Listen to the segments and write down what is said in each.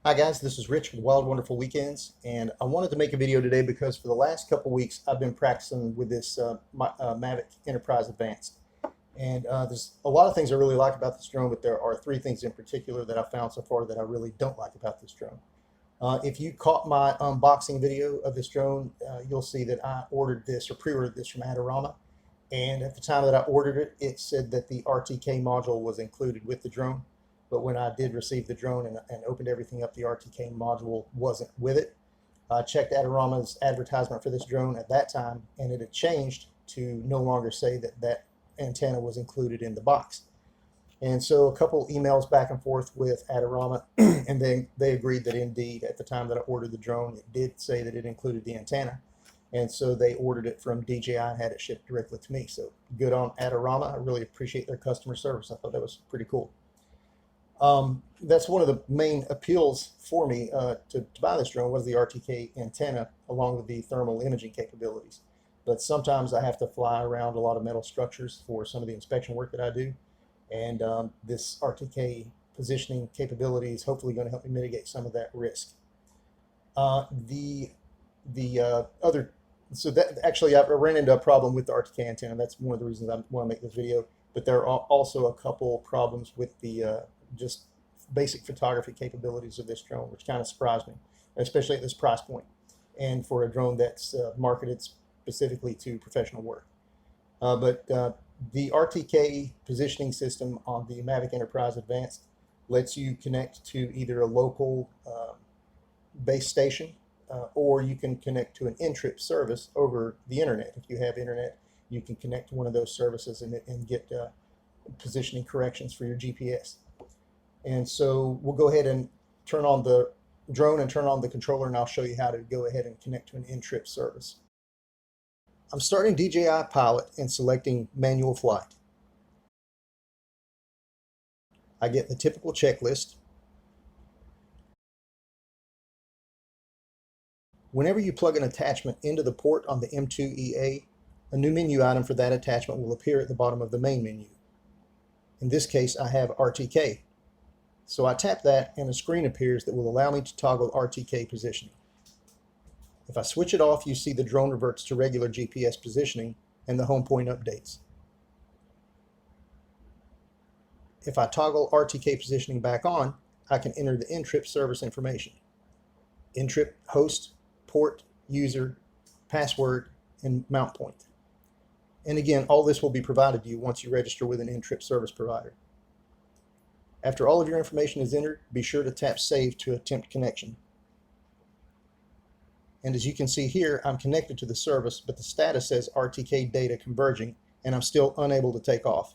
Hi guys, this is Rich with Wild Wonderful Weekends, and I wanted to make a video today because for the last couple weeks I've been practicing with this Mavic Enterprise Advanced. And there's a lot of things I really like about this drone, but there are three things in particular that I found so far that I really don't like about this drone. If you caught my unboxing video of this drone, you'll see that I ordered this or pre-ordered this from Adorama. And at the time that I ordered it, it said that the RTK module was included with the drone. But when I did receive the drone and opened everything up, the RTK module wasn't with it. I checked Adorama's advertisement for this drone at that time, and it had changed to no longer say that that antenna was included in the box. And so a couple emails back and forth with Adorama, and then they agreed that indeed, at the time that I ordered the drone, it did say that it included the antenna. And so they ordered it from DJI and had it shipped directly to me. So good on Adorama. I really appreciate their customer service. I thought that was pretty cool. That's one of the main appeals for me to buy this drone was the RTK antenna along with the thermal imaging capabilities. But sometimes I have to fly around a lot of metal structures for some of the inspection work that I do. And this RTK positioning capability is hopefully going to help me mitigate some of that risk. Other so that actually I ran into a problem with the RTK antenna. That's one of the reasons I want to make this video. But there are also a couple problems with the just basic photography capabilities of this drone, which kind of surprised me, especially at this price point, and for a drone that's marketed specifically to professional work. But the RTK positioning system on the Mavic Enterprise Advanced lets you connect to either a local base station or you can connect to an NTRIP service over the internet. If you have internet, you can connect to one of those services and get positioning corrections for your GPS. And so we'll go ahead and turn on the drone and turn on the controller, and I'll show you how to go ahead and connect to an NTRIP service. I'm starting DJI Pilot and selecting manual flight. I get the typical checklist. Whenever you plug an attachment into the port on the M2EA, a new menu item for that attachment will appear at the bottom of the main menu. In this case, I have RTK. So I tap that and a screen appears that will allow me to toggle RTK positioning. If I switch it off, you see the drone reverts to regular GPS positioning and the home point updates. If I toggle RTK positioning back on, I can enter the NTRIP service information. NTRIP host, port, user, password, and mount point. And again, all this will be provided to you once you register with an NTRIP service provider. After all of your information is entered, be sure to tap Save to attempt connection. And as you can see here, I'm connected to the service, but the status says RTK data converging, and I'm still unable to take off.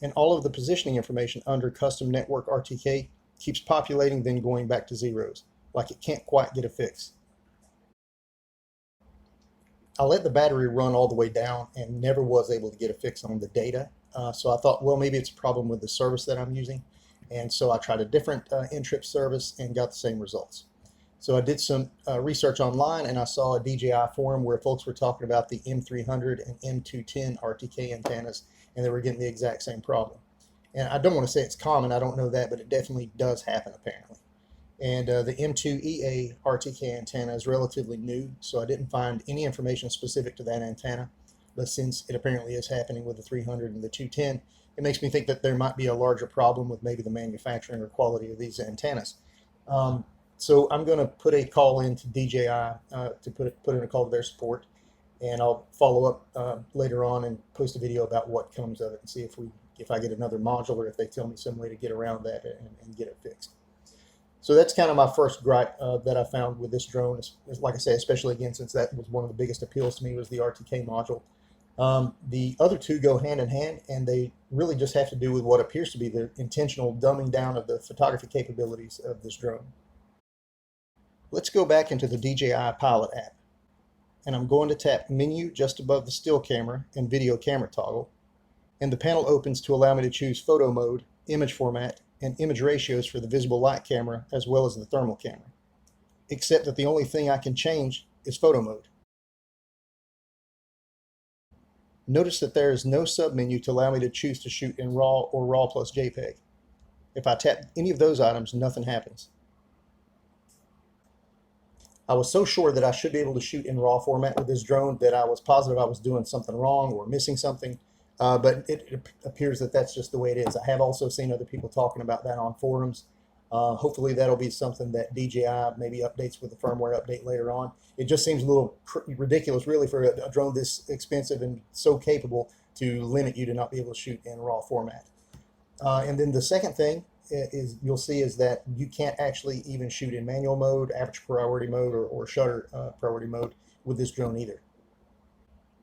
And all of the positioning information under Custom Network RTK keeps populating, then going back to zeros, like it can't quite get a fix. I let the battery run all the way down and never was able to get a fix on the data. So I thought, well, maybe it's a problem with the service that I'm using. And so I tried a different NTRIP service and got the same results. So I did some research online and I saw a DJI forum where folks were talking about the M300 and M210 RTK antennas, and they were getting the exact same problem. And I don't want to say it's common, I don't know that, but it definitely does happen apparently. And the M2EA RTK antenna is relatively new, so I didn't find any information specific to that antenna. But since it apparently is happening with the 300 and the 210, it makes me think that there might be a larger problem with maybe the manufacturing or quality of these antennas. So I'm going to put a call in to DJI to put in a call to their support, and I'll follow up later on and post a video about what comes of it and see if I get another module or if they tell me some way to get around that and get it fixed. So that's kind of my first gripe that I found with this drone. Is like I say, especially again, since that was one of the biggest appeals to me was the RTK module. The other two go hand in hand, and they really just have to do with what appears to be the intentional dumbing down of the photography capabilities of this drone. Let's go back into the DJI Pilot app, and I'm going to tap Menu just above the still camera and video camera toggle, and the panel opens to allow me to choose photo mode, image format, and image ratios for the visible light camera as well as the thermal camera, except that the only thing I can change is photo mode. Notice that there is no submenu to allow me to choose to shoot in RAW or RAW plus JPEG. If I tap any of those items, nothing happens. I was so sure that I should be able to shoot in RAW format with this drone that I was positive I was doing something wrong or missing something. But it appears that that's just the way it is. I have also seen other people talking about that on forums. Hopefully that'll be something that DJI maybe updates with the firmware update later on. It just seems a little ridiculous, really, for a drone this expensive and so capable to limit you to not be able to shoot in RAW format. And then the second thing is you'll see is that you can't actually even shoot in manual mode, aperture priority mode, or shutter priority mode with this drone either.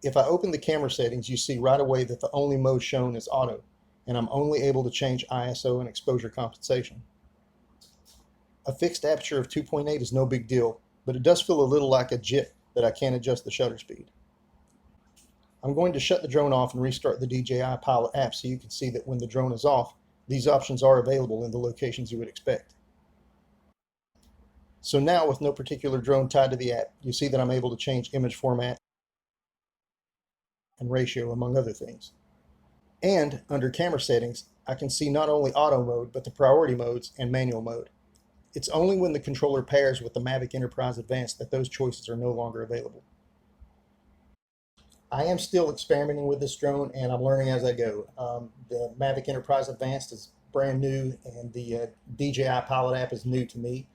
If I open the camera settings, you see right away that the only mode shown is auto, and I'm only able to change ISO and exposure compensation. A fixed aperture of 2.8 is no big deal, but it does feel a little like a JIT that I can't adjust the shutter speed. I'm going to shut the drone off and restart the DJI Pilot app so you can see that when the drone is off, these options are available in the locations you would expect. So now, with no particular drone tied to the app, you see that I'm able to change image format and ratio, among other things. And under camera settings, I can see not only auto mode, but the priority modes and manual mode. It's only when the controller pairs with the Mavic Enterprise Advanced that those choices are no longer available. I am still experimenting with this drone and I'm learning as I go. The Mavic Enterprise Advanced is brand new and the DJI Pilot app is new to me.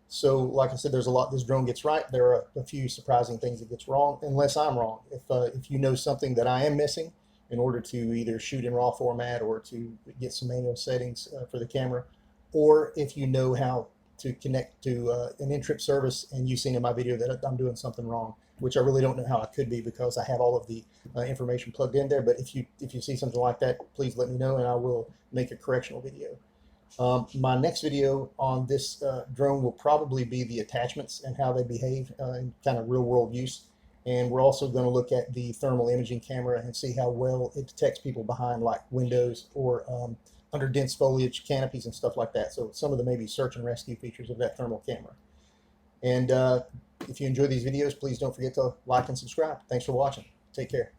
So like I said, there's a lot this drone gets right. There are a few surprising things it gets wrong, unless I'm wrong. If you know something that I am missing in order to either shoot in RAW format or to get some manual settings for the camera, or if you know how to connect to an NTRIP service and you've seen in my video that I'm doing something wrong, which I really don't know how it could be because I have all of the information plugged in there. But if you see something like that, please let me know and I will make a correctional video. My next video on this drone will probably be the attachments and how they behave in kind of real world use. And we're also going to look at the thermal imaging camera and see how well it detects people behind like windows or under dense foliage canopies and stuff like that. So some of the maybe search and rescue features of that thermal camera. And if you enjoy these videos, please don't forget to like and subscribe. Thanks for watching. Take care.